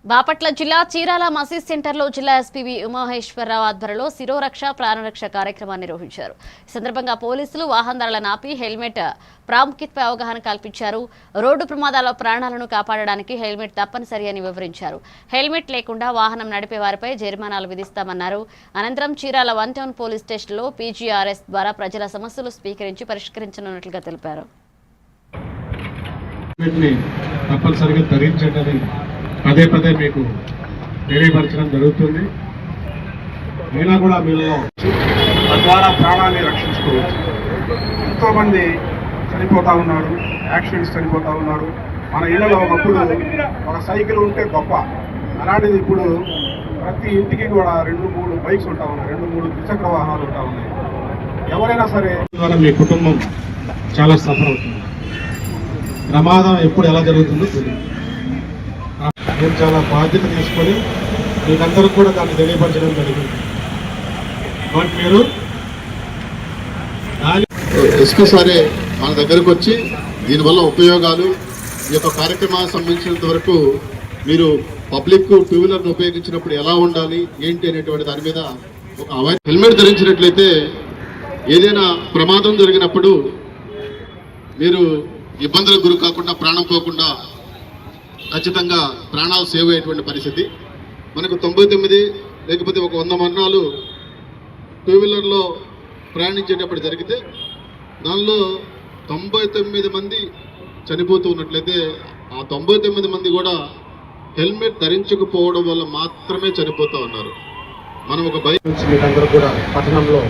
బాపట్ల జిల్లా చీరాల మసీద్ సెంటర్లో జిల్లా ఎస్పీ ఉమామహేశ్వరరావు ఆధ్వర్యంలో శిరోరక్ష ప్రాణరక్ష కార్యక్రమాన్ని నిర్వహించారు. ఈ సందర్భంగా పోలీసులు వాహనదారులను ఆపి హెల్మెట్ ప్రాముఖ్యతపై అవగాహన కల్పించారు. రోడ్డు ప్రమాదాల ప్రాణాలను కాపాడడానికి హెల్మెట్ తప్పనిసరి అని వివరించారు. హెల్మెట్ లేకుండా వాహనం నడిపే వారిపై జరిమానాలు విధిస్తామన్నారు. అనంతరం చీరాల 1 టౌన్ పోలీస్ స్టేషన్లో పీజీఆర్ఎస్ ద్వారా ప్రజల సమస్యలు స్వీకరించి పరిష్కరించనున్నట్లుగా తెలిపారు. తప్పనిసరిగా ధరించండి పదే పదే మీకు తెలియపరచడం జరుగుతుంది. అయినా కూడా మీలో తద్వారా ప్రాణాన్ని రక్షించుకోవచ్చు. ఎంతోమంది చనిపోతూ ఉన్నారు, యాక్సిడెంట్స్ చనిపోతూ ఉన్నారు. మన ఇళ్లలో ఒకప్పుడు ఒక సైకిల్ ఉంటే గొప్ప, అలాంటిది ఇప్పుడు ప్రతి ఇంటికి కూడా 2-3 బైక్స్ ఉంటా ఉన్నాయి, 2-3 ద్విచక్ర వాహనాలు ఉంటా ఉన్నాయి. ఎవరైనా సరే ద్వారా మీ కుటుంబం చాలా సఫర్ అవుతుంది. ప్రమాదం ఎప్పుడు ఎలా జరుగుతుందో తెలియదు. మీరు చాలా బాధ్యత తీసుకొని మీకందరూ కూడా దాన్ని తెలియపరచడం జరిగింది. బట్ మీరు ఎస్పీ సారే మన దగ్గరకు వచ్చి దీనివల్ల ఉపయోగాలు, ఈ యొక్క కార్యక్రమానికి సంబంధించినంత వరకు మీరు పబ్లిక్ టూ వీలర్ను ఉపయోగించినప్పుడు ఎలా ఉండాలి ఏంటి అనేటువంటి దాని మీద ఒక హెల్మెట్ ధరించినట్లయితే ఏదైనా ప్రమాదం జరిగినప్పుడు మీరు ఇబ్బందులకు గురి కాకుండా, ప్రాణం పోకుండా ఖచ్చితంగా ప్రాణాలు సేవ్ అయ్యేటువంటి పరిస్థితి. మనకు 99 లేకపోతే ఒక 100 మరణాలు టూ వీలర్లో ప్రయాణించేటప్పుడు జరిగితే దానిలో 99 మంది చనిపోతూ ఉన్నట్లయితే ఆ 99 మంది కూడా హెల్మెట్ ధరించకపోవడం వల్ల మాత్రమే చనిపోతూ ఉన్నారు. మనం ఒక బైక్ మీకందరూ కూడా పట్టణంలో